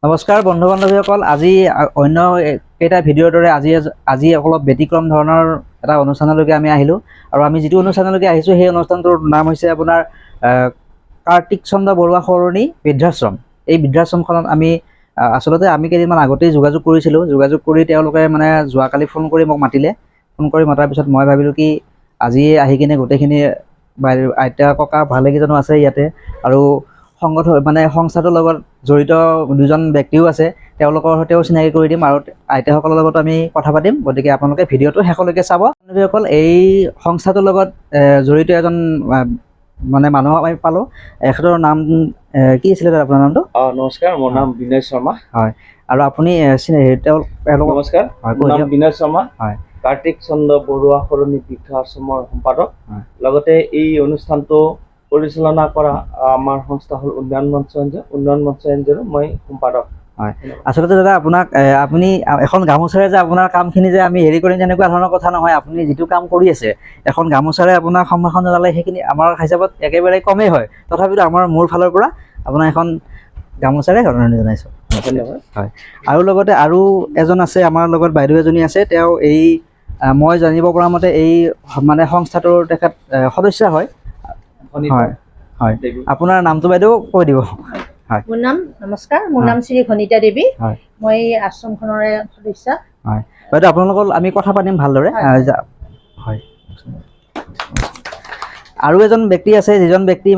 নমস্কাৰ বন্ধু বান্ধৱীসকল, আজি অন্য কেইটা ভিডিঅ'ৰ দৰে আজি অলপ ব্যতিক্ৰম ধৰণৰ এটা অনুষ্ঠানলৈকে আমি আহিলোঁ। আৰু আমি যিটো অনুষ্ঠানলৈকে আহিছোঁ সেই অনুষ্ঠানটোৰ নাম হৈছে আপোনাৰ কাৰ্তিক চন্দ্ৰ বৰুৱা সৰণী বৃদ্ধাশ্ৰম। এই বৃদ্ধাশ্ৰমখনত আচলতে আমি কেইদিনমান আগতেই যোগাযোগ কৰিছিলোঁ। যোগাযোগ কৰি তেওঁলোকে যোৱাকালি ফোন কৰি মোক মাতিলে। ফোন কৰি মতাৰ পিছত মই ভাবিলোঁ কি আজি আহি কিনে গোটেইখিনি আইতা ককা ভালেকেইজনো আছে ইয়াতে, আৰু সংস্থাটোৰ লগত জড়িত দুজন ব্যক্তিও আছে, তেওঁলোকৰ সৈতেও চিনাকি কৰি দিম আৰু আইতাসকলৰ লগত আমি কথা পাতিম। গতিকে আপোনালোকে ভিডিঅ'টো শেষলৈকে চাব। বন্ধুসকল, এই সংস্থাটোৰ লগত জড়িত এজন মানুহক আমি পালোঁ। এখেতৰ নাম কি আছিলে আপোনাৰ নামটো? নমস্কাৰ, মোৰ নাম বিনয় শৰ্মা। হয়, আৰু আপুনি নমস্কাৰ, মোৰ নাম বিনয় শৰ্মা। হয়, কাৰ্তিক চন্দ্ৰ বৰুৱা সৰণী বৃদ্ধাশ্ৰমৰ সম্পাদক। লগতে এই অনুষ্ঠানটো পৰিচালনা কৰা আমাৰ সংস্থা হ'ল উন্নয়ন মঞ্চ এনজিঅ'ৰ মই সম্পাদক। হয়, আচলতে দাদা আপুনি এখন গামোচাৰে যে আপোনাৰ কামখিনি যে আমি হেৰি কৰিম তেনেকুৱা ধৰণৰ কথা নহয়। আপুনি যিটো কাম কৰি আছে, এখন গামোচাৰে আপোনাক সম্ভাষণ জনালে সেইখিনি আমাৰ হিচাপত একেবাৰে কমেই হয়। তথাপিতো মোৰ ফালৰ পৰা আপোনাৰ এখন গামোচাৰে সন্মাননি জনাইছোঁ। ধন্যবাদ। হয়, আৰু লগতে আৰু এজন আছে, আমাৰ লগত বাইদেউ এজনী আছে। তেওঁ মই জানিব পৰা মতে এই সংস্থাটোৰ তেখেত সদস্য হয়। হয় হয়, আপোনাৰ নামটো বাইদেউ কৈ দিব। হয়, মোৰ নাম নমস্কাৰ, মোৰ নাম শ্ৰী ঘনিতা দেৱী। মই আশ্ৰমখনৰে সদস্য। হয় বাইদেউ, আপোনালোকৰ আমি কথা পাতিম ভালদৰে। হয়, আৰু এজন ব্যক্তি আছে, যিজন ব্যক্তি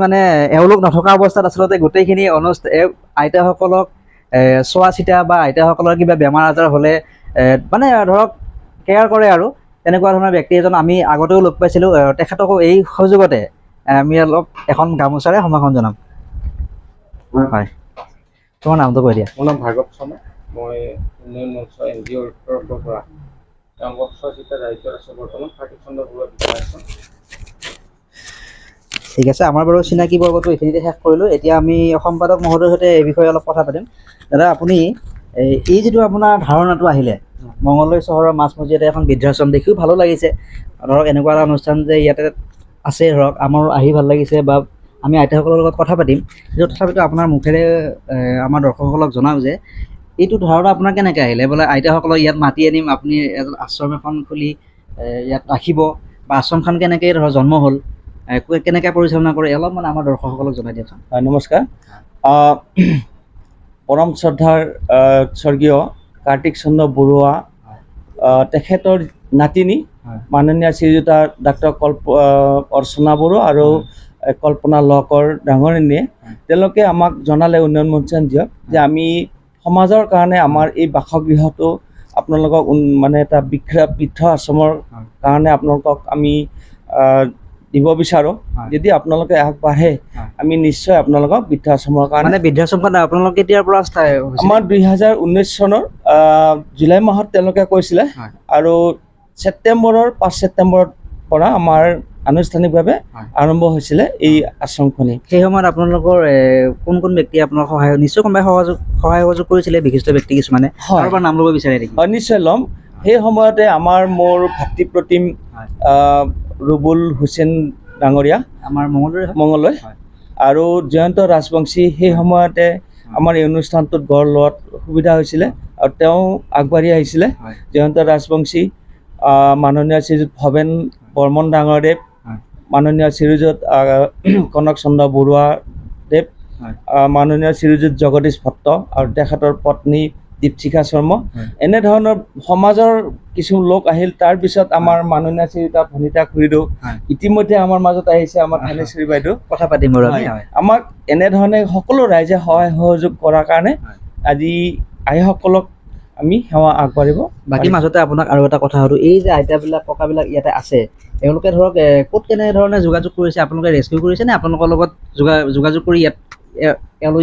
এওঁলোক নথকা অৱস্থাত আচলতে গোটেইখিনি আইতাসকলক চোৱা চিতা বা আইতাসকলৰ কিবা বেমাৰ আজাৰ হ'লে ধৰক কেয়াৰ কৰে, আৰু তেনেকুৱা ধৰণৰ ব্যক্তি এজন আমি আগতেও লগ পাইছিলোঁ। তেখেতকো এই সুযোগতে আমি অলপ এখন গামোচাৰে সম্ভাষণ জনাম। হয়, তোমাৰ নামটো কৈ দিয়া। মোৰ নাম ভাৰ্গৱ শৰ্মা। মই উন্নয়ন মঞ্চ এনজিঅ'ৰ তৰফৰ পৰা তেওঁলোকক চোৱা চিতা দায়িত্বত আছোঁ বৰ্তমান। কাৰ্তিক চন্দ্ৰ বৰুৱা বৃদ্ধাশ্ৰম। ঠিক আছে, আমাৰ বাৰু চিনাকি পৰ্বটো এইখিনিতে শেষ কৰিলোঁ। এতিয়া আমি সম্পাদক মহোদয়ৰ সৈতে এই বিষয়ে অলপ কথা পাতিম। দাদা, আপুনি এই যিটো আপোনাৰ ধাৰণাটো আহিলে, মঙলদৈ চহৰৰ মাজমজিয়াতে এখন বৃদ্ধাশ্ৰম, দেখিও ভালো লাগিছে। ধৰক এনেকুৱা এটা অনুষ্ঠান যে ইয়াতে আছে, ধৰক আমাৰ আহি ভাল লাগিছে, বা আমি আইতাসকলৰ লগত কথা পাতিম। কিন্তু তথাপিতো আপোনাৰ মুখেৰে আমাৰ দৰ্শকসকলক জনাওঁ যে এইটো ধাৰণা আপোনাৰ কেনেকৈ আহিলে? বোলে আইতাসকলক ইয়াত মাতি আনিম, আপুনি এজন আশ্ৰম এখন খুলি ইয়াত ৰাখিব, বা আশ্ৰমখন কেনেকৈ জন্ম হ'ল, কেনেকৈ পৰিচালনা কৰে, অলপ আমাৰ দৰ্শকসকলক জনাই দিয়কচোন। নমস্কাৰ। পৰম শ্ৰদ্ধাৰ স্বৰ্গীয় কাৰ্তিক চন্দ্ৰ বৰুৱা, তেখেতৰ নাতিনী মাননীয় শ্ৰীযুতা ডাক্তৰ অৰ্চনা বড়ো আৰু কল্পনা লহকৰ ডাঙৰীণীয়ে তেওঁলোকে আমাক জনালে উন্নয়ন মঞ্চ এনজিঅ'ক যে আমি সমাজৰ কাৰণে আমাৰ এই বাসগৃহটো আপোনালোকক এটা বৃদ্ধ আশ্ৰমৰ কাৰণে আপোনালোকক আমি দিব বিচাৰোঁ। যদি আপোনালোকে আগবাঢ়ে আমি নিশ্চয় আপোনালোকক বৃদ্ধাশ্ৰমৰ কাৰণে বৃদ্ধাশ্ৰমখন আপোনালোক কেতিয়াৰ পৰা আমাৰ 2019 চনৰ জুলাই মাহত তেওঁলোকে কৈছিলে, আৰু 5 ছেপ্টেম্বৰৰ পৰা আমাৰ আনুষ্ঠানিকভাৱে আৰম্ভ হৈছিলে এই আশ্ৰমখনি। সেই সময়ত আপোনালোকৰ কোন কোন ব্যক্তিয়ে আপোনাক নিশ্চয় কোনোবাই সহায় সহযোগ কৰিছিলে, বিশিষ্ট ব্যক্তি কিছুমানে? কাৰোবাৰ নাম ল'ব বিচাৰে নেকি? হয়, নিশ্চয় ল'ম। সেই সময়তে মোৰ ভাতৃপ্ৰতিম ৰুবুল হুছেইন ডাঙৰীয়া, আমাৰ মঙলদৈ, আৰু জয়ন্ত ৰাজবংশী সেই সময়তে আমাৰ এই অনুষ্ঠানটোত গঢ় লোৱাত সুবিধা হৈছিলে, আৰু তেওঁ আগবাঢ়ি আহিছিলে। জয়ন্ত ৰাজবংশী, মাননীয় শ্ৰীযুত ভৱেন বৰ্মন ডাঙৰদেৱ, মাননীয় শ্ৰীযুত কনক চন্দ্ৰ বৰুৱাদেৱ, মাননীয় শ্ৰীযুত জগদীশ ভট্ট আৰু তেখেতৰ পত্নী দীপশিখা শৰ্মা, এনেধৰণৰ সমাজৰ কিছু লোক আহিল। তাৰপিছত আমাৰ মাননীয় শ্ৰীযুতা ভনিতা খুৰীদেউ ইতিমধ্যে আমাৰ মাজত আহিছে, আমাৰ ধানেশ্বৰী বাইদেউ। কথা পাতিম বাৰু। আমাক এনেধৰণে সকলো ৰাইজে সহায় সহযোগ কৰাৰ কাৰণে আজি আইসকলক আমি সেৱা আগবাঢ়িব। বাকী মাজতে আপোনাক আৰু এটা কথা সুধো, এই যে আইতাবিলাক ককাবিলাক ইয়াতে আছে, তেওঁলোকে ধৰক ক'ত কেনেধৰণে যোগাযোগ কৰিছে? আপোনালোকে ৰেস্কিউ কৰিছে নে আপোনালোকৰ লগত যোগাযোগ কৰি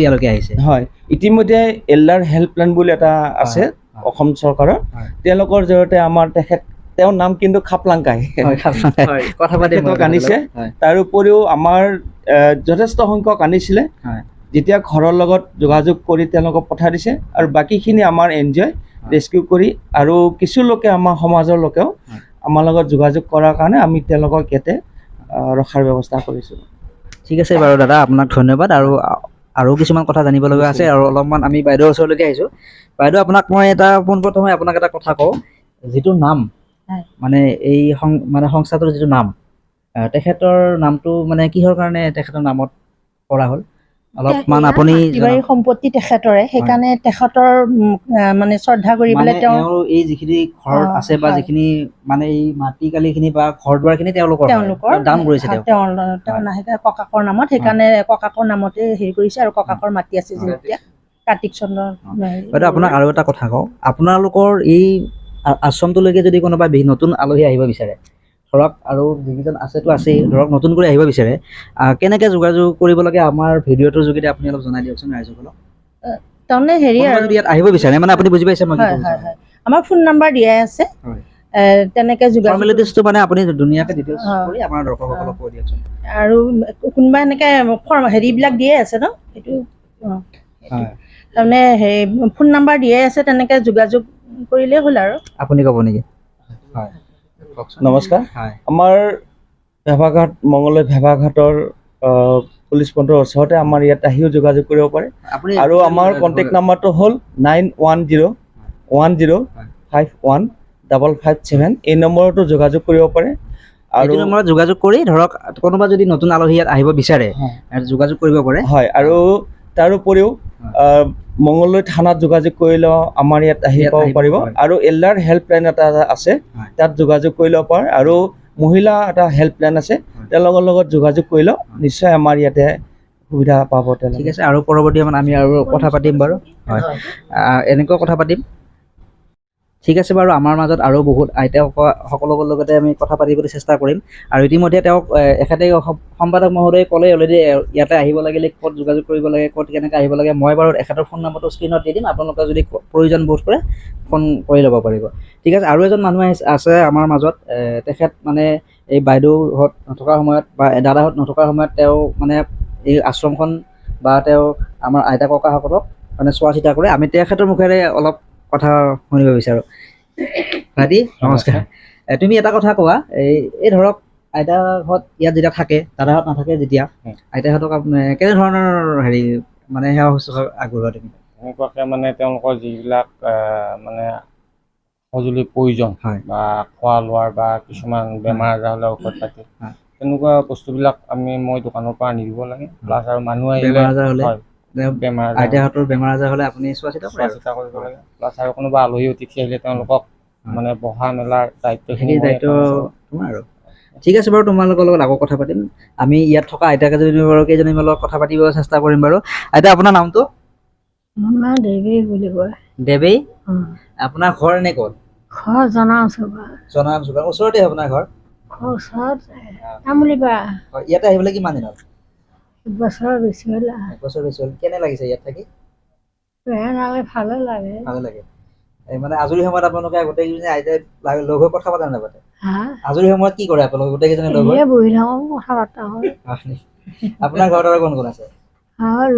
ইয়ালৈকে আহিছে? হয়, ইতিমধ্যে এল্ডাৰ হেল্পলাইন বুলি এটা আছে অসম চৰকাৰৰ, তেওঁলোকৰ জৰিয়তে আমাৰ তেওঁৰ নাম কিন্তু খাপলাংকাই কথা পাতি আনিছে। তাৰ উপৰিও আমাৰ যথেষ্ট সংখ্যক আনিছিলে, যেতিয়া ঘৰৰ লগত যোগাযোগ কৰি তেওঁলোকক পঠাই দিছে, আৰু বাকীখিনি আমাৰ এনজিঅ'ই ৰেস্কিউ কৰি, আৰু কিছু লোকে আমাৰ সমাজৰ লোকেও আমাৰ লগত যোগাযোগ কৰাৰ কাৰণে আমি তেওঁলোকক ইয়াতে ৰখাৰ ব্যৱস্থা কৰিছোঁ। ঠিক আছে বাৰু দাদা, আপোনাক ধন্যবাদ। আৰু আৰু কিছুমান কথা জানিব লগা আছে আৰু অলপমান আমি বাইদেউৰ ওচৰলৈকে আহিছোঁ। বাইদেউ আপোনাক মই এটা পোনপ্ৰথমে আপোনাক এটা কথা কওঁ, যিটো নাম হয়। মানে এই মানে সংস্থাটোৰ যিটো নাম, তেখেতৰ নামটো মানে কিহৰ কাৰণে তেখেতৰ নামত কৰা হ'ল অলপমান আপুনি মাটি-বাৰী সম্পত্তি তেখেতৰে, সেইকাৰণে তেখেতৰ মানে শ্ৰদ্ধা কৰি মানে পেলাই তেওঁ এই যিখিনি ঘৰ আছে বা হয়। যিখিনি মানে এই মাটি কালিখিনি বা ঘৰ দুৱাৰখিনি তেওঁলোকৰ দান কৰিছে তেওঁ। তেওঁ নাহিকে ককাকৰ নামত, সেইকাৰণে ককাকৰ নামতে হেৰি কৰিছে আৰু ককাকৰ মাটি আছে যেতিয়া কাৰ্তিক চন্দ্ৰ বাইদেউ আপোনাক আৰু এটা কথা কওঁ, আপোনালোকৰ এই আশ্ৰমটোলৈকে যদি কোনোবা নতুন আলহী আহিব বিচাৰে, ধৰক আৰু যিকেইজন আছেতো আছেই, ধৰক নতুন কৰি আহিব বিচাৰে, কেনেকৈ যোগাযোগ কৰিব লাগে আমাৰ ভিডিঅ'টোৰ যোগেদি আপুনি অলপ জনাই দিয়কচোন ৰাইজসকলক। তাৰমানে হেৰি কোনোবা যদি ইয়াত আহিব বিচাৰে মানে আপুনি বুজি পাইছে মই কি হয় কৈছোঁ? হয় হয়, আমাৰ ফোন নাম্বাৰ দিয়াই আছে, হয়। তেনেকৈ যোগাযোগ ফৰ্মেলিটিজটো মানে আপুনি ধুনীয়াকৈ ডিটেইলছ কৰি আমাৰ দৰ্শকসকলক কৈ দিয়কচোন। আৰু কোনোবা এনেকৈ হেৰিবিলাক দিয়ে আছে ন, সেইটো হয়। তাৰমানে হেৰি ফোন নাম্বাৰ দিয়াই আছে, তেনেকৈ যোগাযোগ কৰিলেই হ'ল আৰু। আপুনি ক'ব নেকি? হয়, নমস্কাৰ। হয় আমাৰ ভেবাঘাট মঙলদৈ ভেবাঘাটৰ পুলিচ পইণ্টৰ ওচৰতে আমাৰ ইয়াত আহিও যোগাযোগ কৰিব পাৰে। আপুনি আৰু আমাৰ কণ্টেক্ট নাম্বাৰটো হ'ল 9101515557। এই নম্বৰতো যোগাযোগ কৰিব পাৰে। এইটো নম্বৰত যোগাযোগ কৰি ধৰক কোনোবা যদি নতুন আলহী ইয়াত আহিব বিচাৰে যোগাযোগ কৰিব পাৰে। হয়, আৰু তাৰোপৰিও মঙলদৈ থানাত যোগাযোগ কৰিলেও আমাৰ ইয়াত আহি পাব পাৰিব। আৰু এল্ডাৰ হেল্পলাইন এটা আছে, তাত যোগাযোগ কৰি ল'ব পাৰে। আৰু মহিলা এটা হেল্পলাইন আছে, তেওঁলোকৰ লগত যোগাযোগ কৰিলেও নিশ্চয় আমাৰ ইয়াতে সুবিধা পাব তেওঁলোকে। ঠিক আছে, আৰু পৰৱৰ্তী আমি আৰু কথা পাতিম বাৰু। হয়, এনেকৈ কথা পাতিম। ঠিক আছে বাৰু, আমাৰ মাজত আৰু বহুত সকলোৰে লগতে আমি কথা পাতিবলৈ চেষ্টা কৰিম। আৰু ইতিমধ্যে তেওঁক এখেতে সম্পাদক মহোদয়ে ক'লে অলৰেডি ইয়াতে আহিব লাগিলে ক'ত যোগাযোগ কৰিব লাগে, ক'ত কেনেকৈ আহিব লাগে। মই বাৰু এখেতৰ ফোন নম্বৰটো স্ক্ৰীণত দি দিম, আপোনালোকে যদি প্ৰয়োজন বোধ কৰে ফোন কৰি ল'ব পাৰিব। ঠিক আছে, আৰু এজন মানুহ আছে আমাৰ মাজত, তেখেত মানে এই বাইদেউহঁত নথকাৰ সময়ত বা দাদাহঁত নথকাৰ সময়ত তেওঁ মানে এই আশ্ৰমখন বা তেওঁ আমাৰ আইতা ককাসকলক মানে চোৱা চিতা কৰে। আমি তেখেতৰ মুখেৰে অলপ কথা শুনিব বিচাৰোঁ। ভাইটি নমস্কাৰ। তুমি এটা কথা কোৱা, এই ধৰক আইতাহঁত ইয়াত যেতিয়া থাকে, দাদাহঁত নাথাকে যেতিয়া, আইতাহঁতক কেনেধৰণৰ হেৰি মানে সেৱা শুশ্ৰূষা আগবঢ়োৱা তুমি? এনেকুৱাকৈ মানে তেওঁলোকৰ যিবিলাক মানে সঁজুলি প্ৰয়োজন বা খোৱা লোৱাৰ বা কিছুমান বেমাৰ আজাৰ হ'লে ঔষধ পাতি, তেনেকুৱা বস্তুবিলাক মই দোকানৰ পৰা আনি দিব লাগে। প্লাছ আৰু মানুহ আহিলে বেমাৰ আজাৰ হ'লে আইতাহঁতৰ বেমাৰ আজাৰ হ'লে আপুনি চোৱা চিতা কৰিব লাগে। প্লাছ আৰু কোনোবা আলহী অতিথি আহিলে তেওঁলোকক মানে বহা মেলাৰ দায়িত্বখিনি তোমাৰ আৰু। ঠিক আছে বাৰু, তোমালোকৰ লগত আকৌ কথা পাতিম। আমি ইয়াত থকা আইতা কেইজনীমানৰ লগত কথা পাতিব চেষ্টা কৰিম বাৰু। আইতা আপোনাৰ নামটো? মোৰ নাম দেৱী বুলি কয়। দেৱী? আপোনাৰ ঘৰ এনে ক'ত? ঘৰ জনাম চুবা। ওচৰতে আপোনাৰ ঘৰ? ঘৰ ওচৰত তামুলীপাৰা। ইয়াতে আহিবলৈ কিমান দিন হ'ল? বছৰ বেছি হ'ল। একবছৰ বেছি হ'ল। কেনে লাগিছে ইয়াত থাকি? বেয়া নালাগে, ভালে লাগে। ভালে লাগে। মানে আজৰি সময়ত আপোনালোকে গোটেইকেইজনী আইতাই লগ হৈ কথা পাতে নাপাতে? হা? আজৰি সময়ত কি কৰে আপোনালোকে গোটেইকেইজনী লগ হৈ? বহি থাকোঁ, কথা পতা হয়। আপোনাৰ ঘৰত আৰু কোন কোন আছে?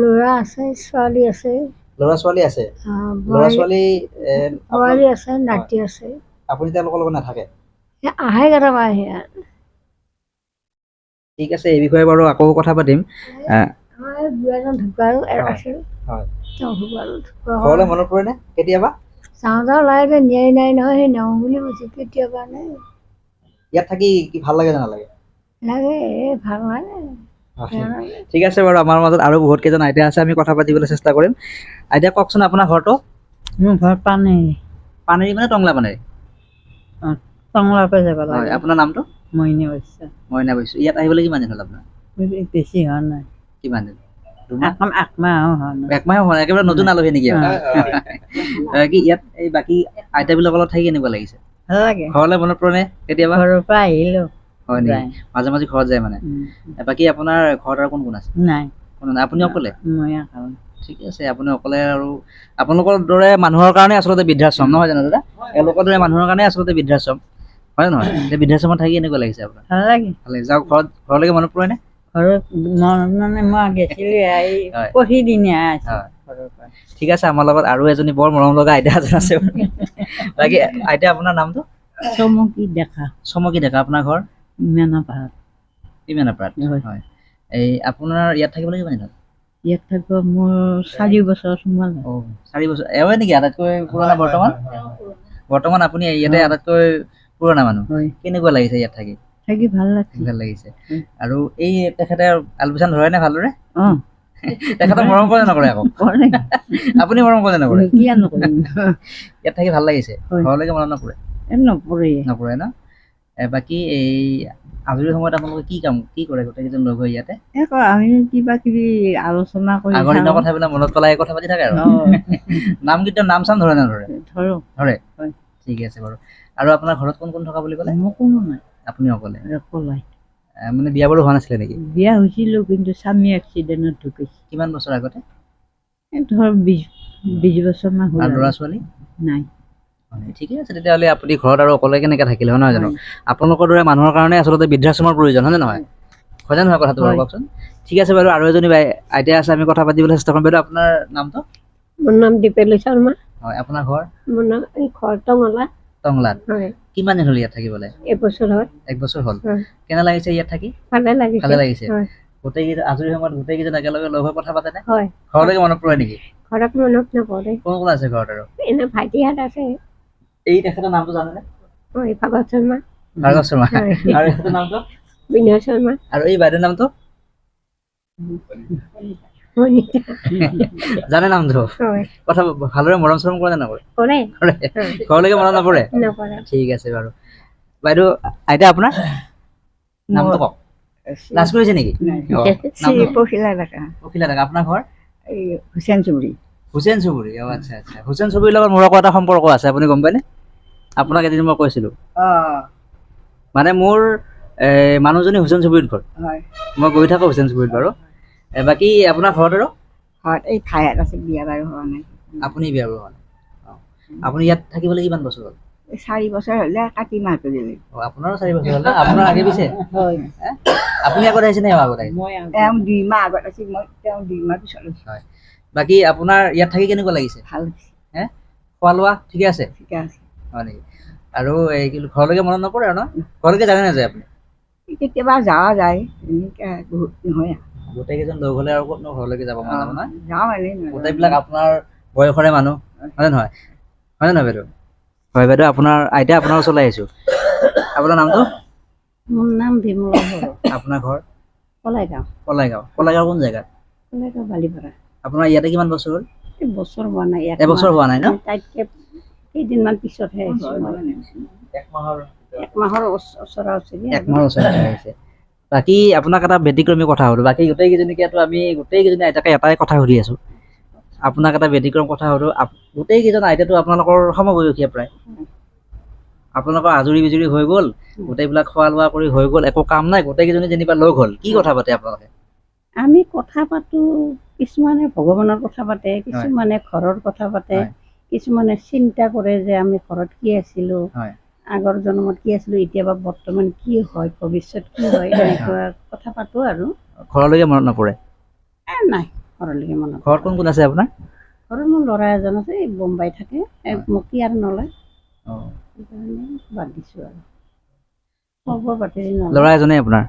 ল'ৰা আছে, ছোৱালী আছে। ল'ৰা ছোৱালী আছে? ল'ৰা ছোৱালী বোৱাৰী আছে, নাতি আছে। আপুনি তেওঁলোকৰ লগত নাথাকে? আহে কেতিয়াবা আহে। ঠিক আছে, এই বিষয়ে বাৰু আকৌ কথা পাতিম। বুঢ়াজন ঢুকাল আছিল। ঘৰলৈ মনত পৰেনে কেতিয়াবা? যাওঁ লাগে, নিয়াই নাই নহয়, সেই নেওঁ বুলি কৈছে, কেতিয়াবা নাই। ইয়াত থাকি কি ভাল লাগে নে নালাগে? লাগে, ভাল লাগে। ঠিক আছে বাৰু, আমাৰ মাজত আৰু বহুত কেইজন আইতা আছে, আমি কথা পাতিবলৈ চেষ্টা কৰিম। আইতা কওকচোন আপোনাৰ ঘৰটো? মোৰ ঘৰ পানেৰী। পানেৰী মানে টংলা পানেৰী? টংলাৰ পৰা যাব লাগে। হয়, আপোনাৰ নামটো? মইনা বৈশ্য। মইনা বৈশ্য। ইয়াত আহিবলৈ কিমান দিন হ'ল আপোনাৰ? বেছি হোৱা নাই। কিমান দিন? একমাহো হোৱা নাই। একমাহো হোৱা নাই, একেবাৰে নতুন আলহী নেকি? কি ইয়াত এই বাকী আইতাবিলাকৰ লগত থাকি কেনেকুৱা লাগিছে? ভাল লাগে। ঘৰলৈ মনত পৰেনে কেতিয়াবা? ঘৰৰ পৰা আহিলোঁ। হয় নেকি? মাজে মাজে ঘৰত যায় মানে? বাকী আপোনাৰ ঘৰত আৰু কোন কোন আছে? নাই। কোনো নাই, আপুনি অকলে? মই অকলে। ঠিকে আছে, আপুনি অকলে। আৰু আপোনালোকৰ দৰে মানুহৰ কাৰণে আচলতে বৃদ্ধাশ্ৰম, নহয় জানো দাদা? এওঁলোকৰ দৰে মানুহৰ কাৰণে আচলতে বৃদ্ধাশ্ৰম, হয় নে নহয়? এতিয়া বৃদ্ধাশ্ৰমত থাকি কেনেকুৱা লাগিছে আপোনাৰ? ভাল লাগে। ভাল লাগিছে। আৰু ঘৰলৈকে মনত পৰেনে? ঘৰত মানে মই গৈছিলোঁ এই প্ৰতিদিনে ঘৰৰ পৰা। ঠিক আছে, আমাৰ লগত আৰু এজনী বৰ মৰম লগা আইতা এজন আছে। বাকী আইতা আপোনাৰ নামটো? চমকি ডেকা। চমকি ডেকা। আপোনাৰ ঘৰ? ইমানাপাৰাত। ইমানাপাৰাত, হয়। এই আপোনাৰ ইয়াত থাকিবলৈ কিমান দিন হ'ল? ইয়াত থাকিব মোৰ 4 বছৰ সোমালে। 4 বছৰ এওঁৱে নেকি আটাইতকৈ পুৰণা বৰ্তমান? বৰ্তমান আপুনি ইয়াতে আটাইতকৈ পুৰণা মানুহ। হয়, কেনেকুৱা লাগিছে ইয়াত থাকি? থাকি ভাল লাগছে। ভাল লাগিছে। আৰু এই তেখেতে আলপৈচান ধৰে নে ভালদৰে? অঁ, তেখেতক মৰম কৰে নকৰে আকৌ? কৰে। আপুনি মৰম কৰে নকৰে? কিয় নকৰিম? ইয়াত থাকি ভাল লাগিছে? হয়। ঘৰলৈকে মনত নপৰে? নপৰে। নপৰে ন? বাকী এই আজৰি সময়ত আপোনালোকে কি কৰে গোটেইকেইজন লগ হৈ ইয়াতে? আমি কিবা কিবি আলোচনা কৰি আগৰ দিনৰ কথাবিলাক মনত পেলাই কথা পাতি থাকে আৰু নাম কীৰ্তন নাম চাম ধৰে নধৰে? ধৰো। ধৰে? হয়। ঠিক আছে বাৰু। আৰু আপোনাৰ ঘৰত কোন কোন থকা বুলি ক'লে? মোৰ কোনো নাই, আপুনি অকলে? অকলে। মানে বিয়া বাৰু হোৱা নাছিলে নেকি? বিয়া হৈছিলো কিন্তু স্বামী এক্সিডেণ্টত ঢুকাইছে। কিমান বছৰ আগতে? ধৰ 20 বছৰমান হ'ল। আৰু ল'ৰা ছোৱালী? নাই। ঠিকে আছে তেতিয়াহ'লে আপুনি ঘৰত আৰু অকলে কেনেকে থাকিলে হয় নহয় জানো? হয়। আপোনালোকৰ দৰে মানুহৰ কাৰণে আচলতে বৃদ্ধাশ্ৰমৰ প্ৰয়োজন হয় নে নহয়? হয় নে নহয় কথাটো বাৰু হয়। কওকচোন? ঠিক আছে বাৰু আৰু এজনী আইতা আছে আমি কথা পাতিবলৈ চেষ্টা কৰিম। বাইদেউ আপোনাৰ নামটো? মোৰ নাম দীপেলী শৰ্মা। হয় আপোনাৰ ঘৰ? মোৰ নাম এই ঘৰ টঙলা। টংলাত? হয়, কিমান দিন হ'ল ইয়াত থাকিবলৈ? 1 বছৰ হ'ল। 1 বছৰ হ'ল। হয়। কেনে লাগিছে ইয়াত থাকি? ভালে লাগিছে। ভালে লাগিছে। হয়, গোটেইকেইজন আজৰি সময়ত গোটেইকেইজন একেলগে লগ হৈ কথা পাতেনে? হয়। ঘৰলৈকে মনত পৰে নেকি? ঘৰত মনত নপৰে। কোন কোন আছে ঘৰত আৰু? এনে ভাইটিহঁত আছে। এই তেখেতৰ নামটো জানেনে? হয়, ভাগত শৰ্মা। ভাৰ্গৱ শৰ্মা। হয়। আৰু এখেতৰ নামটো? বিনয় শৰ্মা। আৰু এই বাইদেউৰ নামটো? মনিকা। জানে নামটো? হয়, কথা ভালদৰে মৰম চৰম কৰে নে নকৰে? কৰে। কৰে। ঘৰলৈকে মনত নপৰে? নপৰে। ঠিক আছে বাৰু। বাইদেউ আইতা আপোনাৰ নামটো কওক। লাজ কৰিছে নেকি? নামটো? পখিলা ডেকা। পখিলা ডেকা। আপোনাৰ ঘৰ? এই হুছেইন চুবুৰী। হুছেইন চুবুৰী। আচ্ছা আচ্ছা। হুছেইন চুবুৰীৰ লগত মোৰ আকৌ এটা সম্পৰ্ক আছে আপুনি গম পায়নে? আপোনাক এদিন মই কৈছিলোঁ। মানে মোৰ মানুহজনী হুছেইন চুবুৰীত ঘৰ। হয়। মই গৈ থাকোঁ হুছেইন চুবুৰীত বাৰু। বাকী আপোনাৰ ঘৰত আৰু? ঘৰত এই ঠাইত আছে, বিয়া বাৰু হোৱা নাই। আপুনি বিয়া বাৰু হোৱা নাই? আপুনি ইয়াত থাকিবলৈ কিমান বছৰ হ'ল? 4 বছৰ হ'লে কাতি মাহটো দিলে। আপোনাৰো 4 বছৰ হ'ল ন? আপোনাৰ আগে পিছে? হয়। আপুনি আগত আহিছে নে আগত আহিছে? মই তেওঁ 2 মাহ আগত আছিল, মই তেওঁ 2 মাহ পিছত আহিছোঁ। হয়। বাকী আপোনাৰ ইয়াত থাকি কেনেকুৱা লাগিছে? ভাল লাগিছে। খোৱা লোৱা ঠিকে আছে? ঠিকে আছে। হয় নেকি? আৰু এই ঘৰলৈকে মনত নপৰে আৰু ন? ঘৰলৈকে যায় নাযায় আপুনি? কেতিয়াবা যোৱা যায়, এনেকৈ বহুত নহয়। গোটেইকেইজন লগ হ'লে আৰু ক'তনো ঘৰলৈকে যাব মন যাব নহয়? যাওঁ এনেই। গোটেইবিলাক আপোনাৰ বয়সৰে মানুহ হয়নে নহয়? হয়নে নহয় বাইদেউ? হয় বাইদেউ আইতা আপোনাৰ ওচৰলৈ আহিছোঁ। আপোনাৰ নামটো? মোৰ নাম বিমলা বড়ো। আপোনাৰ ঘৰ? কলাইগাঁও। কলাইগাঁও। কলাইগাঁও কোন জেগাত? কলাইগাঁও বালিপাৰা। আপোনাৰ ইয়াতে কিমান বছৰ হ'ল? বছৰ হোৱা নাই। এবছৰ হোৱা নাই ন? তাইতকৈ কেইদিনমান পিছতহে আহিছোঁ। 1 মাহৰ 1 মাহৰ ওচৰা ওচৰি। 1 মাহৰ ওচৰতে আহিছে। বাকী আপোনাক এটা ব্যতিক্ৰমী কথা সুধো। বাকী গোটেইকেইজনীকেতো আমি গোটেইকেইজনী আইতাকে এটাই কথা সুধি আছোঁ। আপোনাক এটা ব্যতিক্ৰম কথা সুধো। গোটেইকেইজন আইতাতো আপোনালোকৰ সমবয়সীয়া প্ৰায়। আপোনালোকৰ আজৰি বিজৰি হৈ গ'ল, গোটেইবিলাক খোৱা লোৱা কৰি হৈ গ'ল, একো কাম নাই, গোটেইকেইজনী যেনিবা লগ হ'ল, কি কথা পাতে আপোনালোকে? আমি কথা পাতোঁ, কিছুমানে ভগৱানৰ কথা পাতে, কিছুমানে ঘৰৰ কথা পাতে, কিছুমানে চিন্তা কৰে যে আমি ঘৰত কি আছিলোঁ, আগৰ জন্মত কি আছিলোঁ, এতিয়া বা বৰ্তমান কি হয়, ভৱিষ্যত কি হয়, এনেকুৱা কথা পাতোঁ আৰু। ঘৰলৈকে মনত নপৰে? নাই, ঘৰলৈকে মনত নপৰে। ঘৰত কোন কোন আছে আপোনাৰ? ঘৰত মোৰ ল'ৰা এজন আছে, এই বোম্বাই থাকে, মোক আৰু নলয়, সেইকাৰণে বাদ দিছোঁ আৰু। খবৰ পাতি নলয়। ল'ৰা এজনেই আপোনাৰ?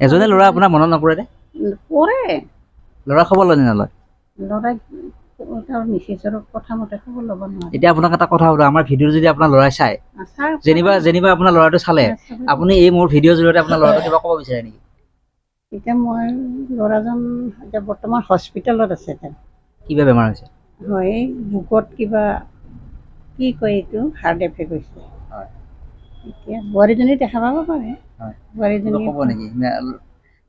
এজনে ল'ৰা আপোনাৰ মনত নপৰে নে? পৰে। ল'ৰা খবৰ লয় নে নলয়? ল'ৰাই তাৰ মিছেছৰ কথা মতে খবৰ ল'ব নোৱাৰে। এতিয়া আপোনাক এটা কথা সুধো, আমাৰ ভিডিঅ' যদি আপোনাৰ ল'ৰাই চায়, যেনিবা আপোনাৰ ল'ৰাটো চালে, আপুনি এই মোৰ ভিডিঅ'ৰ জৰিয়তে আপোনাৰ ল'ৰাটোক কিবা ক'ব বিচাৰে নেকি? এতিয়া মই ল'ৰাজন এতিয়া বৰ্তমান হস্পিটেলত আছে। তেওঁ কিবা বেমাৰ হৈছে? হয়, বুকত কিবা কি কয় এইটো হাৰ্ট এফেক্ট হৈছে। এতিয়া বোৱাৰীজনী দেখা পাব পাৰে। বোৱাৰীজনী ক'ব নেকি?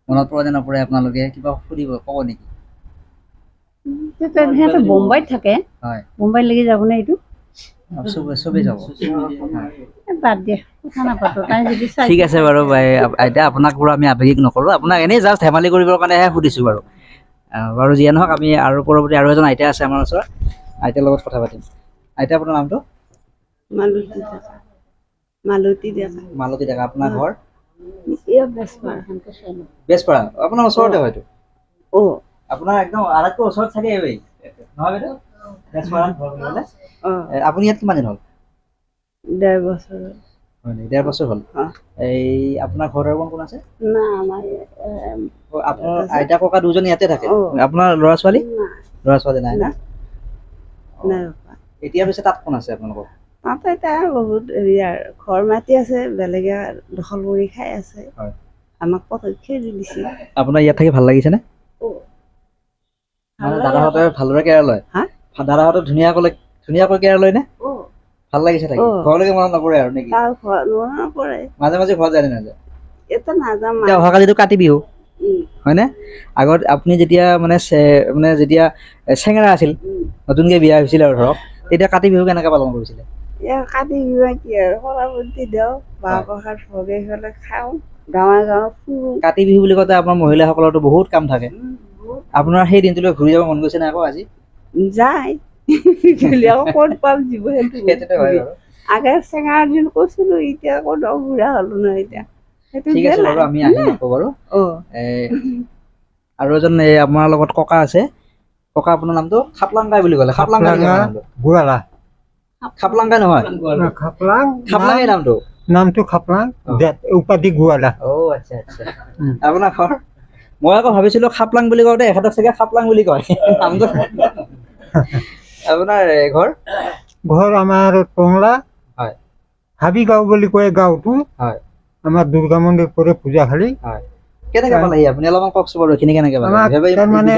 মনত পৰে নে নপৰে আপোনালোকে কিবা সুধিব ক'ব নেকি? সিহঁতে বোম্বাইত থাকে। বোম্বাইত লাগি যাবনে এইটো? চবেই যাব। বাদ দিয়ে, কথা নাপাতো। তাই যদি ঠিক আছে বাৰু আইতা, আপোনাক বাৰু আমি আৱেগিক নকৰোঁ, আপোনাক এনেই জাষ্ট ধেমালি কৰিবৰ কাৰণেহে সুধিছোঁ বাৰু। বাৰু যিয়ে নহওক, আমি আৰু পৰৱৰ্তী আৰু এজন আইতা আছে আমাৰ ওচৰত, আইতাৰ লগত কথা পাতিম। আইতা আপোনাৰ নামটো? মালতী ডেকা। আপোনাৰ ঘৰ? বেজপাৰা। আপোনাৰ ওচৰতে হয়তো। আপোনাৰ একদম আটাইতকৈ ওচৰত থাকে নহয় বাইদেউ? বেজপাৰাত ঘৰ বুলি ক'লে। আপুনি ইয়াত কিমান দিন হ'ল? 1.5 বছৰ। হয় নেকি? 1.5 বছৰ হ'ল। অ। এই আপোনাৰ ঘৰৰ আৰু কোন আছে? না আমাৰ আপোনাৰ আইতা ককা দুজন ইয়াতে থাকে। অ। আপোনাৰ ল'ৰা ছোৱালী? ল'ৰা ছোৱালী নাই না? নাই এতিয়া পিছে তাত কোন আছে আপোনালোকৰ? তাতে এতিয়া বহুত হেৰিয়াৰ ঘৰ মাটি আছে, বেলেগে দখল কৰি খাই আছে। হয়। আমাক পতক্ষে দি দিছে। আপোনাৰ ইয়াত থাকি ভাল লাগিছেনে? মানে দাদাহঁতে ভালদৰে কেয়াৰ লয়? হা? দাদাহঁতে ধুনীয়াকৈ কেয়াৰ লয় নে? ভাল লাগিছে থাকি? ঘৰলৈকে মনত নপৰে আৰু নেকি? তাৰ ঘৰ নপৰে। মাজে মাজে ঘৰত যায় নে নাযায়? এতিয়া নাযাম। এতিয়া অহাকালিতো কাতি বিহু হয়নে? আগত আপুনি যেতিয়া মানে যেতিয়া চেঙেৰা আছিল, নতুনকৈ বিয়া হৈছিল আৰু ধৰক, তেতিয়া কাতি বিহু কেনেকৈ পালন কৰিছিলে? কাতি বিহু কি আৰু সভাপতি দিওঁ, মাহ প্ৰসাদ ভগাই পেলাই খাওঁ, গাঁৱে গাঁৱে ফুৰোঁ। কাতি বিহু বুলি কওঁতে আপোনাৰ মহিলাসকলৰতো বহুত কাম থাকে। আপোনাৰ সেই দিনটোলৈ ঘূৰি যাব মন গৈছে নে আকৌ আজি? যায় আকৌ ক'ত পাম জীৱ সেইটোতো হয় বাৰু। আগে চেঙাৰ দিন কৈছিলো, এতিয়া ক'ত বুঢ়া হ'লো ন এতিয়া। ঠিক আছে বাৰু, আমি আহিম আকৌ বাৰু। অঁ আৰু এজন আপোনাৰ লগত ককা আছে। ককা আপোনাৰ নামটো? খাপলাংগাই বুলি ক'লে। খাপলাংগাই গোৱালা। খাপলাংগাই নহয়, খাপলাং খাপলাংগাই নামটো? নামটো খাপলাং, উপাধি গোৱালা। অ' আচ্ছা আচ্ছা। আপোনাৰ ঘৰ? মই আকৌ ভাবিছিলো খাপলাং বুলি কওঁতে এখেতক চাগে খাপলাং বুলি কয় নামটো। আপোনাৰ ঘৰ? ঘৰ আমাৰ টংলা। হয়। হাবি গাঁও বুলি কয় গাঁওটো। হয়। আমাৰ দুৰ্গা মন্দিৰ পৰে পূজাশালী। হয়। কেনেকে পালেহি আপুনি অলপমান কওকচোন বাৰু, এইখিনি কেনেকে আমাক পালেহি? তাৰমানে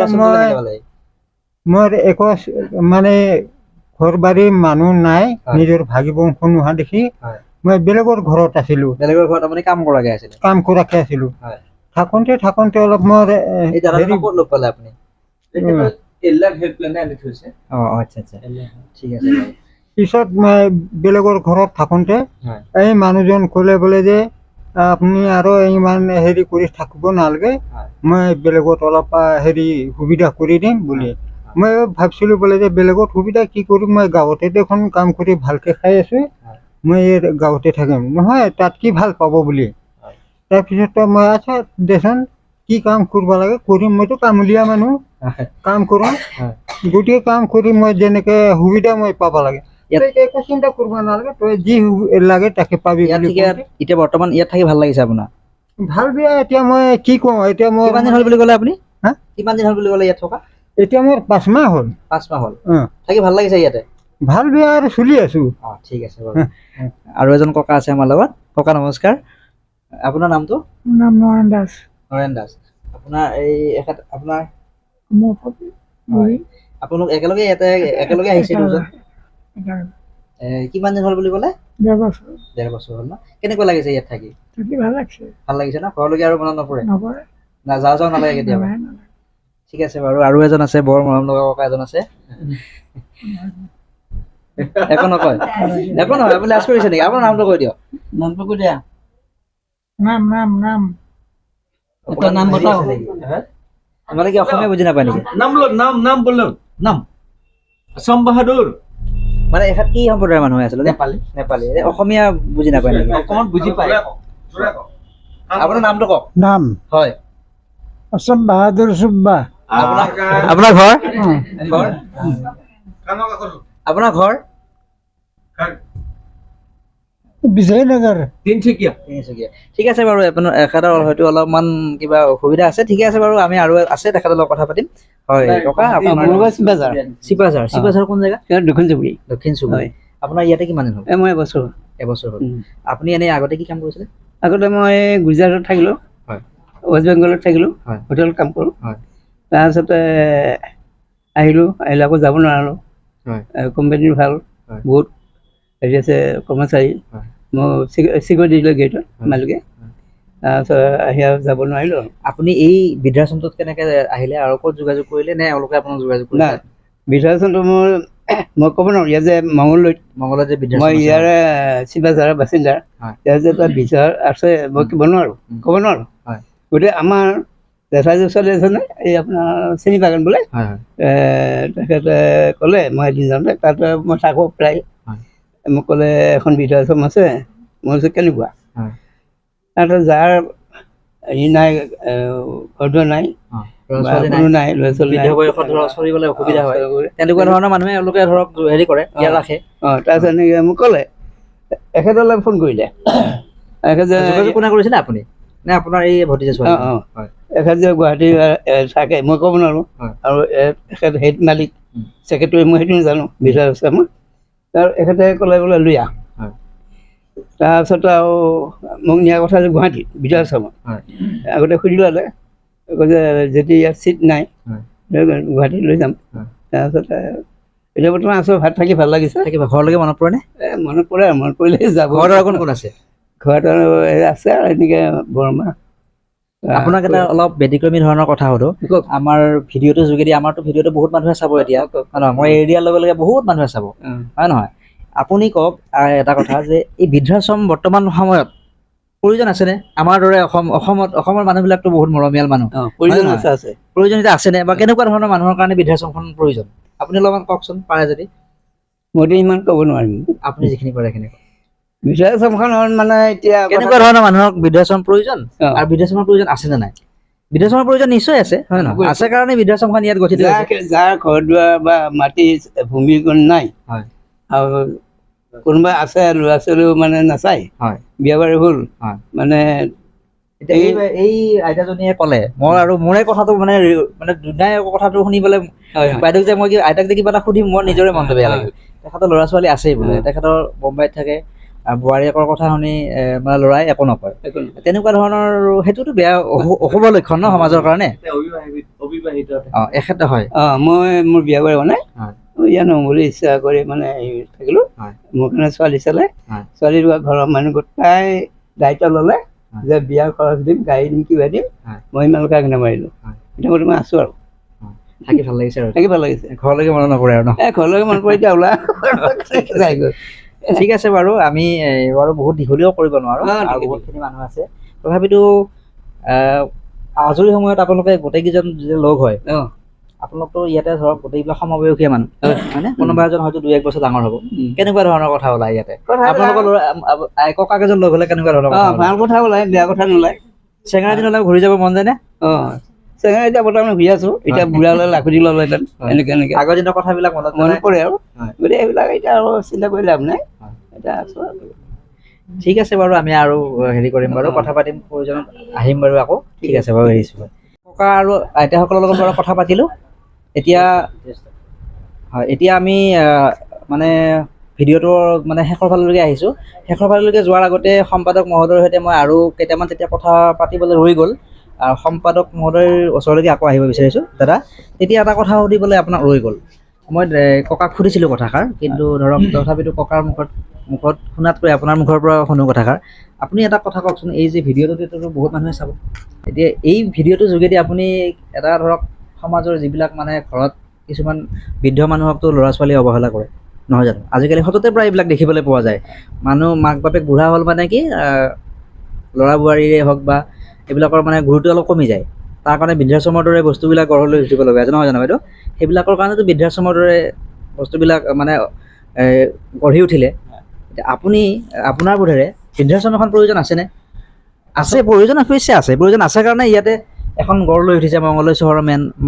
মোৰ একো মানে ঘৰ বাৰী মানুহ নাই, নিজৰ ভাগি বংশ নোহোৱা দেখি মই বেলেগৰ ঘৰত আছিলো। বেলেগৰ ঘৰত আপুনি কাম কৰাকে আছিলে? কাম কৰাকে আছিলো। থাকোঁতে অলপ মোৰ এই দাদাজনক ক'ত লগ পালে আপুনি? অ' আচ্ছা আচ্ছা, ঠিক আছে বাৰু। পিছত মই বেলেগৰ ঘৰত থাকোঁতে এই মানুহজন ক'লে বোলে যে আপুনি আৰু ইমান হেৰি কৰি থাকিব নালাগে, মই বেলেগত অলপ সুবিধা কৰি দিম বুলি। মই ভাবিছিলোঁ বোলে যে বেলেগত সুবিধা কি কৰিম, মই গাঁৱতে দেখোন কাম কৰি ভালকে খাই আছো, মই এই গাঁৱতে থাকিম। নহয়, তাত কি ভাল পাব বুলি। তাৰপিছত মই আচ্ছা দেচোন কি কাম কৰিব লাগে কৰিম, মইতো কামলীয়া মানুহ, কাম কৰোঁ। গোটেই কাম কৰি মই যেনেকে সুবিধা মই পাব লাগে, একো চিন্তা কৰিব নালাগে, তই যি লাগে তাকে পাবি। এতিয়া বৰ্তমান ইয়াত থাকি ভাল লাগিছে আপোনাৰ? ভাল বেয়া এতিয়া মই কি কওঁ, এতিয়া মই কিমান দিন হ'ল বুলি ক'লে আপুনি? হা? কিমান দিন হ'ল বুলি ক'লে ইয়াত থকা? এতিয়া মোৰ 5 মাহ হ'ল। 5 মাহ হ'ল। থাকি ভাল লাগিছে ইয়াতে? ভাল বেয়া আৰু চলি আছো। অঁ ঠিক আছে বাৰু। আৰু এজন ককা আছে আমাৰ লগত। ককা নমস্কাৰ। আপোনাৰ নামটো? মোৰ নাম নৰেন দাস। নৰেন দাস। আপোনাৰ আপোনাৰ হয়। আপোনালোক একেলগে আহিছে দুজন? কিমান দিন হ'ল বুলি ক'লে? 1.5 বছৰ। 1.5 বছৰ হ'ল ন? কেনেকুৱা লাগিছে ইয়াত থাকি? থাকি ভাল লাগিছে। ভাল লাগিছে ন? ঘৰলৈকে আৰু মনত নপৰে? নপৰে। যাওঁ নালাগে কেতিয়াবা? ঠিক আছে বাৰু। আৰু এজন আছে, বৰ মৰম লগা ককা এজন আছে। একো নকয়? একো নহয়, আপুনি লাজ কৰিছে নেকি? আপোনাৰ নামটো কৈ দিয়ক। নামটো কৈ দিয়া। নাম। নাম বতাও। মানে কি অসমীয়া বুজি নাপায় নেকি? নাম বলো। নাম আছাম বাহাদুৰ। মানে এখেত কি সম্প্ৰদায়ৰ মানুহ আছিলে? নেপালী। অসমীয়া বুজি নাপায় নেকি? অকণমান বুজি পায়। আপোনাৰ নামটো কওক। নাম হয়। আছাম বাহাদুৰ চুব্বা। আপোনাৰ ঘৰ? আপোনাৰ ঘৰ? বিজয়নগৰ। তিনিচুকীয়া। ঠিক আছে বাৰু। আপোনাৰ এখেতৰ হয়তো অলপমান কিবা অসুবিধা আছে। ঠিকে আছে বাৰু, আমি আৰু আছে তেখেতৰ লগত কথা পাতিম। হয় ককা, আপোনাৰ চিপাঝাৰ কোন জেগা? দক্ষিণ চুবুৰী। দক্ষিণ চুবুৰী। আপোনাৰ ইয়াতে কিমান দিন হ'ল? মই এবছৰ। এবছৰ হ'ল। আপুনি এনেই আগতে কি কাম কৰিছিলে? আগতে মই গুজৰাটত থাকিলোঁ। হয়। ৱেষ্ট বেংগলত থাকিলোঁ। হয়। হোটেলত কাম কৰোঁ। হয়। তাৰপিছতে আহিলোঁ আকৌ যাব নোৱাৰিলোঁ। হয়। কোম্পানীৰ ভাল, বহুত হেৰি আছে কৰ্মচাৰী। মই চিকিউৰিটি দিলোঁ গেটত মালিকে। তাৰপিছত আহি আৰু যাব নোৱাৰিলোঁ। আপুনি এই বৃদ্ধাশ্ৰমটোত কেনেকৈ আহিলে আৰু ক'ত যোগাযোগ কৰিলে, নে এওঁলোকে আপোনাক যোগাযোগ কৰিলে? নাই, বৃদ্ধাশ্ৰমটো মই ক'ব নোৱাৰোঁ। ইয়াত যে মঙলদৈত যে বৃদ্ধাশ্ৰম মই ইয়াৰে চিপাঝাৰৰ বাসিন্দা। ইয়াত যে তাত বিচাৰ আছে মই ক'ব নোৱাৰোঁ। গতিকে আমাৰ জেঠাইৰ ছোৱালী আছে নে, এই আপোনাৰ চিনি বাগান বোলে, তেখেতে ক'লে মই এদিন যাওঁতে, তাতে মই থাকোঁ প্ৰায়। মোক ক'লে এখন বৃদ্ধাশ্ৰম আছে। মই কৈছোঁ কেনেকুৱা? তাতে যাৰ হেৰি নাই, ঘৰ-দুৱাৰ নাই, কোনো নাই, ল'ৰা-ছোৱালী নাই, চলিবলৈ অসুবিধা হয়, তেনেকুৱা ধৰণৰ মানুহে এওঁলোকে ধৰক হেৰি কৰে, ইয়াত ৰাখে। তাৰপিছত এনেকৈ মোক ক'লে এখেতলৈ ফোন কৰিলে এখেতে যোগাযোগ কোনে কৰিছিলে আপুনি নে আপোনাৰ এই ভতিজা ছোৱালী হয় এখেত যে গুৱাহাটী থাকে মই ক'ব নোৱাৰোঁ আৰু এখেত হেড মালিক ছেক্ৰেটৰী মই সেইটো নাজানো বিধায়ক আছে মই তাৰ এখেতে ক'লে বোলে লৈ আহ তাৰপিছত আৰু মোক নিয়াৰ কথা যে গুৱাহাটীত বিধায়ক চামত আগতে সুধি ল'লে কৈছে যেতিয়া ইয়াত চিট নাই গুৱাহাটীত লৈ যাম তাৰপিছতে এতিয়া বৰ্তমান আছোঁ ভাত থাকি ভাল লাগিছে ঘৰলৈকে মনত পৰেনে মনত পৰে আৰু মনত পৰিলে যাব ঘৰত আৰু কোন কোন আছে ঘৰত আৰু আছে আৰু এনেকৈ বৰমা আপোনাক এটা অলপ ব্যতিক্ৰমী ধৰণৰ কথা সোধো আমাৰ ভিডিঅ'টোৰ যোগেদি আমাৰতো ভিডিঅ'টো বহুত মানুহে চাব এতিয়া হয় নহয় মই এৰি দিয়াৰ লগে লগে বহুত মানুহে চাব হয় নহয় আপুনি কওক এটা কথা যে এই বৃদ্ধাশ্ৰম বৰ্তমান সময়ত প্ৰয়োজন আছেনে আমাৰ দৰে অসমৰ মানুহবিলাকতো বহুত মৰমীয়াল মানুহ প্ৰয়োজনীয়তা আছেনে বা কেনেকুৱা ধৰণৰ মানুহৰ কাৰণে বৃদ্ধাশ্ৰমখন প্ৰয়োজন আপুনি অলপমান কওকচোন পাৰে যদি মইতো ইমান ক'ব নোৱাৰিম আপুনি যিখিনি পাৰে সেইখিনি বৃদ্ধাশ্ৰমখনত মানে এতিয়া কেনেকুৱা ধৰণৰ মানুহৰ বৃদ্ধাশ্ৰম প্ৰয়োজন আৰু বৃদ্ধাশ্ৰমৰ প্ৰয়োজন আছে নে নাই বৃদ্ধাশ্ৰমৰ প্ৰয়োজন নিশ্চয় আছে হয় নহয় আছে কাৰণে বৃদ্ধাশ্ৰমখন ইয়াত গঠিত হৈছে যাৰ ঘৰ দুৱাৰ বা মাটি ভূমি নাই হয় আৰু কোনোবা আছে ল'ৰা ছোৱালীও মানে নাচায় হয় বিয়া বাৰু হ'ল মানে এতিয়া এই আইতাজনীয়ে ক'লে মই আৰু মোৰে কথাটো মানে দুনাই কথাটো শুনি পেলাই বাইদেউক যে মই আইতাক যে কিবা এটা সুধিম মোৰ নিজৰে মনটো বেয়া লাগিল তেখেতৰ ল'ৰা ছোৱালী আছেই বোলে তেখেতৰ বোম্বাইত থাকে বোৱাৰীয়েকৰ কথা শুনি মানে ল'ৰাই একো নকয় তেনেকুৱা ধৰণৰ সেইটোতো বেয়া অশুভ লক্ষণ ন সমাজৰ কাৰণে এখেত হয় মই মোৰ বিয়া বাৰু মানে ইয়াত নগ'বলৈ ইচ্ছা কৰি মানে থাকিলোঁ মোৰ কাৰণে ছোৱালী চালে ছোৱালী ঘৰৰ মানুহ গোটাই দায়িত্ব ল'লে যে বিয়াৰ খৰচ দিম গাড়ী দিম কিবা দিম মই ইমানলৈকে আগনে মাৰিলোঁ এতিয়া বৰ্তমান আছোঁ আৰু থাকি ভাল লাগিছে আৰু থাকি ভাল লাগিছে ঘৰলৈকে মনত নপৰে আৰু ন ঘৰলৈকে মনত পৰে এতিয়া ওলা যায়গৈ ঠিক আছে বাৰু আমি বাৰু বহুত দীঘলীয়াও কৰিব নোৱাৰোঁ আৰু বহুতখিনি মানুহ আছে তথাপিতো আজৰি সময়ত আপোনালোকে গোটেইকেইজন যে লগ হয় আপোনালোকতো ইয়াতে ধৰক গোটেইবিলাক সমবয়সীয়া মানুহ হয়নে কোনোবা এজন হয়তো 2-1 বছৰ ডাঙৰ হ'ব কেনেকুৱা ধৰণৰ কথা ওলায় ইয়াতে আপোনালোকৰ ককাকেইজন লগ হ'লে কেনেকুৱা ধৰণৰ ভাল কথা ওলায় বেয়া কথা নোলায় চেঙাৰা দিনলৈ ঘূৰি যাব মন যায়নে চেঙাৰা এতিয়া বৰ্তমান ঘূৰি আছোঁ এতিয়া বুঢ়া হ'লে লাখুটি ল'লেহেঁতেন এনেকৈ আগৰ দিনৰ কথাবিলাক মনত পৰে আৰু গতিকে এইবিলাক এতিয়া আৰু চিন্তা কৰি লাভ নাই এতিয়া আছোঁ ঠিক আছে বাৰু আমি আৰু হেৰি কৰিম বাৰু কথা পাতিম প্ৰয়োজনত আহিম বাৰু আকৌ ঠিক আছে বাৰু এৰিছোঁ ককা আৰু আইতাসকলৰ লগত বাৰু কথা পাতিলোঁ এতিয়া হয় এতিয়া আমি মানে ভিডিঅ'টোৰ মানে শেষৰ ফাললৈকে আহিছোঁ শেষৰ ফাললৈকে যোৱাৰ আগতে সম্পাদক মহোদয়ৰ সৈতে মই আৰু কেইটামান তেতিয়া কথা পাতিবলৈ ৰৈ গ'ল সম্পাদক মহোদয়ৰ ওচৰলৈকে আকৌ আহিব বিচাৰিছোঁ দাদা তেতিয়া এটা কথা সুধিবলৈ আপোনাক ৰৈ গ'ল মই ককাক সুধিছিলোঁ কথাষাৰ কিন্তু ধৰক তথাপিতো ককাৰ মুখত শুনাতকৈ আপোনাৰ মুখৰ পৰা শুনো কথাষাৰ আপুনি এটা কথা কওকচোন এই যে ভিডিঅ'টোতো বহুত মানুহে চাব এতিয়া এই ভিডিঅ'টোৰ যোগেদি আপুনি এটা ধৰক সমাজৰ যিবিলাক মানে ঘৰত কিছুমান বৃদ্ধ মানুহকতো ল'ৰা ছোৱালীয়ে অৱহেলা কৰে নহয় জানো আজিকালি সততে প্ৰায় এইবিলাক দেখিবলৈ পোৱা যায় মানুহ মাক বাপেক বুঢ়া হ'ল মানে কি ল'ৰা বোৱাৰীৰে হওক বা এইবিলাকৰ মানে গুৰুত্ব অলপ কমি যায় তাৰ কাৰণে বৃদ্ধাশ্ৰমৰ দৰে বস্তুবিলাক গঢ়লৈ উঠিব লগা আছে নহয় জানো বাইদেউ সেইবিলাকৰ কাৰণেতো বৃদ্ধাশ্ৰমৰ দৰে বস্তুবিলাক মানে গঢ়ি উঠিলে এতিয়া আপুনি আপোনাৰ বোধেৰে বৃদ্ধাশ্ৰম এখন প্ৰয়োজন আছেনে আছে প্ৰয়োজন অৱশ্যে আছে প্ৰয়োজন আছে কাৰণে ইয়াতে এখন গঢ় লৈ উঠিছে মঙলদৈ চহৰৰ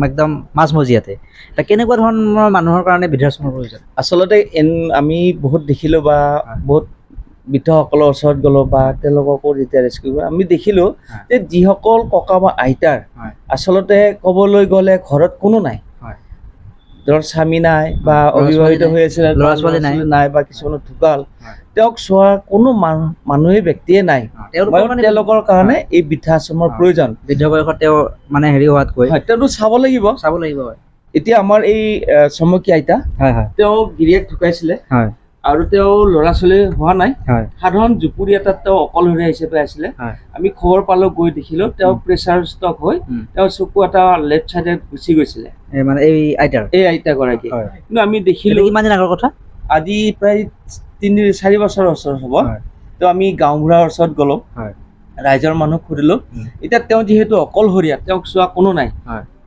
একদম মাজমজিয়াতে এতিয়া কেনেকুৱা ধৰণৰ মানুহৰ কাৰণে বৃদ্ধাশ্ৰমৰ প্ৰয়োজন আচলতে আমি বহুত দেখিলোঁ বা বহুত বৃদ্ধসকলৰ ওচৰত গ'লোঁ বা তেওঁলোককো যেতিয়া ৰেস্কিউ কৰোঁ আমি দেখিলোঁ যে যিসকল ককা বা আইতাৰ আচলতে ক'বলৈ গ'লে ঘৰত কোনো নাই ধৰক স্বামী নাই বা অবিবাহিত হৈ আছিলে ল'ৰা ছোৱালী নাই বা কিছুমানৰ ঢুকাল তেওঁক চোৱাৰ কোনো মানুহে ব্যক্তিয়ে নাই তেওঁলোকৰ কাৰণে এই বৃদ্ধাশ্ৰমৰ প্ৰয়োজন বৃদ্ধ বয়সত তেওঁ মানে হেৰি হোৱাতকৈ তেওঁতো চাব লাগিব এতিয়া আমাৰ এই চমকী আইতা তেওঁ গিৰিয়েক ঢুকাইছিলে আৰু তেওঁ ল'ৰা ছোৱালী হোৱা নাই সাধাৰণ জুপুৰি এটাত তেওঁ অকলশৰীয়া হিচাপে আছিলে আমি খবৰ পালোঁ গৈ দেখিলোঁ তেওঁ প্ৰেছাৰ ষ্ট্ৰক হৈ তেওঁ চকু এটা লেফ্ট চাইডে গুচি গৈছিলে মানে এই আইতাগৰাকী কিন্তু আমি দেখিলোঁ কিমান দিন আগৰ কথা আজি প্ৰায় 3-4 বছৰৰ ওচৰত হ'ব তো আমি গাঁওবুঢ়াৰ ওচৰত গ'লোঁ ৰাইজৰ মানুহক সুধিলোঁ এতিয়া তেওঁ যিহেতু অকলশৰীয়া তেওঁক চোৱা কোনো নাই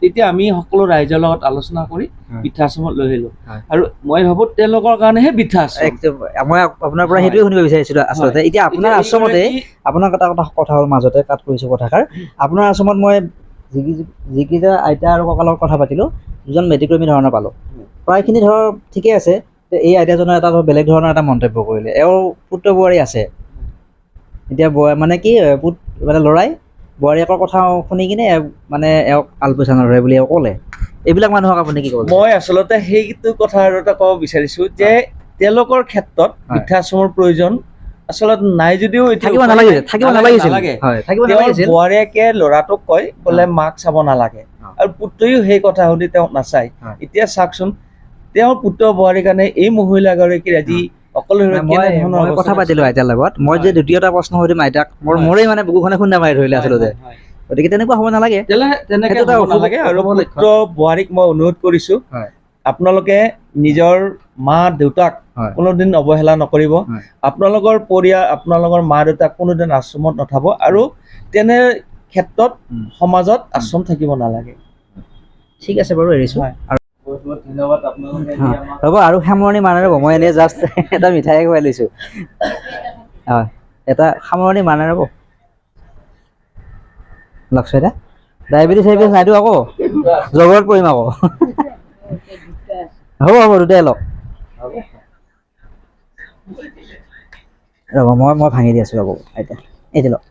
তেতিয়া আমি সকলো ৰাইজৰ লগত আলোচনা কৰি বৃদ্ধাশ্ৰমত লৈ আহিলোঁ আৰু মই ভাবোঁ তেওঁলোকৰ কাৰণেহে বৃদ্ধাশ্ৰম মই আপোনাৰ পৰা সেইটোৱে শুনিব বিচাৰিছিলোঁ আচলতে এতিয়া আপোনাৰ আশ্ৰমতে আপোনাক এটা কথা হ'ল মাজতে কাট কৰিছোঁ কথাষাৰ আপোনাৰ আশ্ৰমত মই যিকেইটা আইতা আৰু ককাৰ লগত কথা পাতিলোঁ দুজন ব্যতিক্ৰমী ধৰণৰ পালোঁ প্ৰায়খিনি ধৰক ঠিকে আছে এই আইতাজনৰ এটা বেলেগ ধৰণৰ এটা মন্তব্য কৰিলে। এওঁৰ পুত্ৰ বোৱাৰী আছে, এতিয়া মানে কি মানে ল'ৰাই বোৱাৰীয়েকৰ কথা শুনি কিনে মানে এওঁক আলপৈচান ধৰে বুলি এওঁ ক'লে। এইবিলাক মানুহক আপুনি কি ক'ব? মই আচলতে সেইটো কথা আৰু এটা ক'ব বিচাৰিছোঁ যে তেওঁলোকৰ ক্ষেত্ৰত বৃদ্ধাশ্ৰমৰ প্ৰয়োজন আচলতে নাই যদিও থাকিব নালাগিছিল। বোৱাৰীয়েকে ল'ৰাটোক কয় বোলে মাক চাব নালাগে, আৰু পুত্ৰইও সেই কথা শুনি তেওঁক নাচায়। এতিয়া চাওকচোন, তেওঁৰ পুত্ৰ বোৱাৰীৰ কাৰণে এই মহিলাগৰাকীৰ আজি মই কথা পাতিলোঁ আইতাৰ লগত। মই যে দ্বিতীয়টা প্ৰশ্ন সুধিম আইতাক, মোৰেই মানে বুকুখনে খুন্দা মাৰি ধৰিলে আচলতে। গতিকে তেনেকুৱা হ'ব নালাগে, তেনেকে হ'ব নালাগে। আৰু পুত্ৰ বোৱাৰীক মই অনুৰোধ কৰিছোঁ, আপোনালোকে নিজৰ মা দেউতাক কোনোদিন অৱহেলা নকৰিব। আপোনালোকৰ পৰিয়াল, আপোনালোকৰ মা দেউতাক কোনোদিন আশ্ৰমত নথব, আৰু তেনে ক্ষেত্ৰত সমাজত আশ্ৰম থাকিব নালাগে। ঠিক আছে বাৰু, এৰিছোঁ। ধন্যবাদ আপোনালোকে। ৰ'ব, আৰু সামৰণি মাৰা ৰ'ব, মই এনেই জাষ্ট এটা মিঠাই খুৱাই লৈছোঁ। হয়, এটা সামৰণি মাৰা ৰ'ব। লক্ষী আইতা, ডায়েবেটিছ নাইতো আকৌ, জগৰত পৰিম আকৌ। হ'ব দুটাই লওক। ৰ'ব, মই ভাঙি দি আছোঁ ৰ'ব আইতা, এইটো লওক।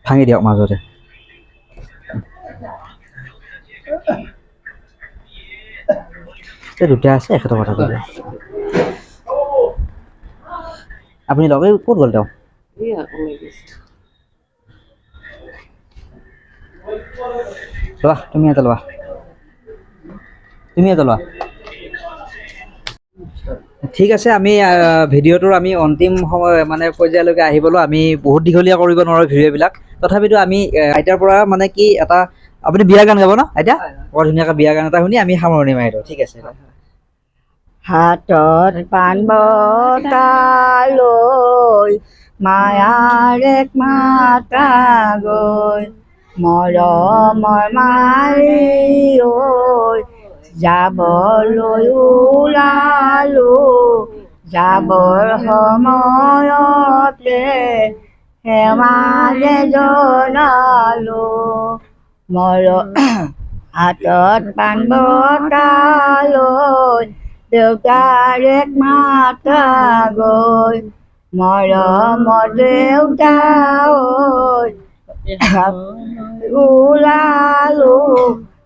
ভাঙি দিয়ক মাজতে। দুটা আছে, একেটা কথা কৈ দিয়ক। আপুনি লগে ক'ত গ'ল তেওঁ? লোৱা, তুমি এটা লোৱা, ঠিক আছে। আমি ভিডিঅ'টোৰ আমি অন্তিম সময় মানে পৰ্যায়লৈকে আহিবলৈ আমি বহুত দীঘলীয়া কৰিব নোৱাৰোঁ ভিডিঅ'বিলাক। তথাপিতো আমি আইতাৰ পৰা মানে কি এটা, আপুনি বিয়া গান গাব ন আইতা? বৰ ধুনীয়াকৈ বিয়া গান এটা শুনি আমি সামৰণি মাৰি দিওঁ, ঠিক আছে। হাতত পাণ বঁটা লৈ মায়াৰ এক মাতা গৈ, মৰমৰ মাৰি ঐ যাবলৈ ওলালো, যাবৰ সময়তে সেৱা যে জনালো, হাতত পাণ বঁটা লৈ দেউতাৰ এক মাতা গৈ, মৰমৰ দেউতা ওলালো,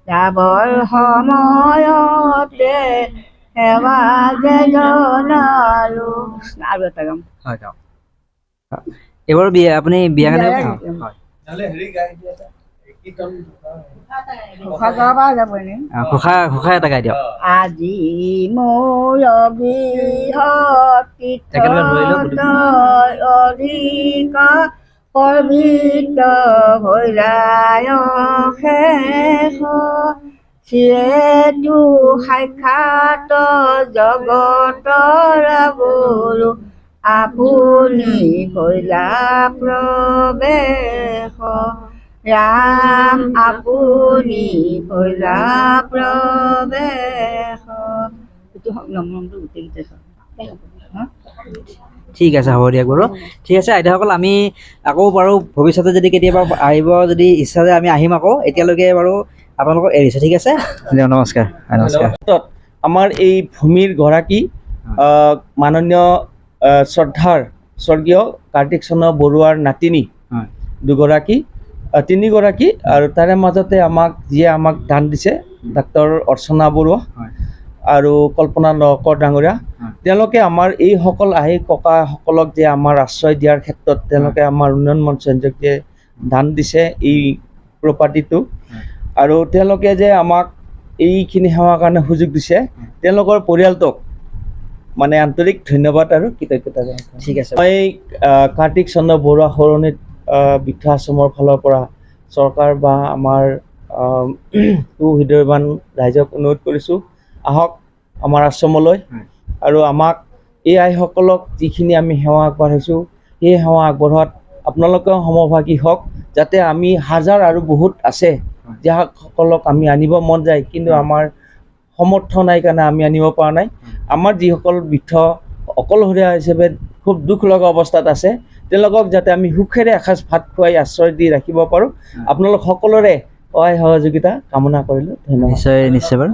যাবৰ সময়তে সেৱা যে জনালো। আৰু এটা গাম। এইবাৰ বিয়া, আপুনি বিয়া গান ঘোষা এটা গাই দিয়ক। আজি মোৰ অধিক পবিত্ৰ ভৈৰায় শেষ, যিহেতু সাক্ষাৎ জগতৰ বোলো, আপুনি ভৈলা প্ৰৱেশ, ৰাম আপুনি ভৈলা প্ৰৱেশ। ঠিক আছে, হ'ব দিয়ক বাৰু। ঠিক আছে আইতাসকল, আমি আকৌ বাৰু ভৱিষ্যতে যদি কেতিয়াবা আহিব যদি ইচ্ছা যায় আমি আহিম আকৌ। এতিয়ালৈকে বাৰু আপোনালোকক এৰিছোঁ, ঠিক আছে, নমস্কাৰ। নমস্কাৰ। আমাৰ এই ভূমিৰ গৰাকী মাননীয় শ্ৰদ্ধাৰ স্বৰ্গীয় কাৰ্তিক চন্দ্ৰ বৰুৱাৰ নাতিনী তিনিগৰাকী, আৰু তাৰে মাজতে যিয়ে আমাক দান দিছে ডাক্তৰ অৰ্চনা বৰুৱা আৰু কল্পনা নকৰ ডাঙৰীয়া, তেওঁলোকে আমাৰ এইসকল ককাসকলক যে আমাৰ আশ্ৰয় দিয়াৰ ক্ষেত্ৰত তেওঁলোকে আমাৰ উন্নয়ন মঞ্চ এনজিঅ'কে দান দিছে এই প্ৰপাৰ্টিটো, আৰু তেওঁলোকে যে আমাক এইখিনি সেৱাৰ কাৰণে সুযোগ দিছে, তেওঁলোকৰ পৰিয়ালটোক মানে আন্তৰিক ধন্যবাদ আৰু কৃতজ্ঞতা জনাইছোঁ। ঠিক আছে। মই কাৰ্তিক চন্দ্ৰ বৰুৱা সৰণিত বৃদ্ধাশ্ৰমৰ ফালৰ পৰা চৰকাৰ বা আমাৰ সুহৃদয়বান ৰাইজক অনুৰোধ কৰিছোঁ, আহক আমাৰ আশ্ৰমলৈ, আৰু আমাক এই আইসকলক যিখিনি আমি সেৱা আগবঢ়াইছোঁ সেই সেৱা আগবঢ়োৱাত আপোনালোকেও সমভাগী হওক, যাতে আমি হাজাৰ আৰু বহুত আছে যাসকলক আমি আনিব মন যায় কিন্তু আমাৰ সমৰ্থ নাই কাৰণে আমি আনিব পৰা নাই। আমাৰ যিসকল বৃদ্ধ অকলশৰীয়া হিচাপে খুব দুখ লগা অৱস্থাত আছে, তেওঁলোকক যাতে আমি সুখেৰে এসাঁজ ভাত খুৱাই আশ্ৰয় দি ৰাখিব পাৰোঁ, আপোনালোক সকলোৰে সহায় সহযোগিতা কামনা কৰিলোঁ। ধন্যবাদ। নিশ্চয় বাৰু।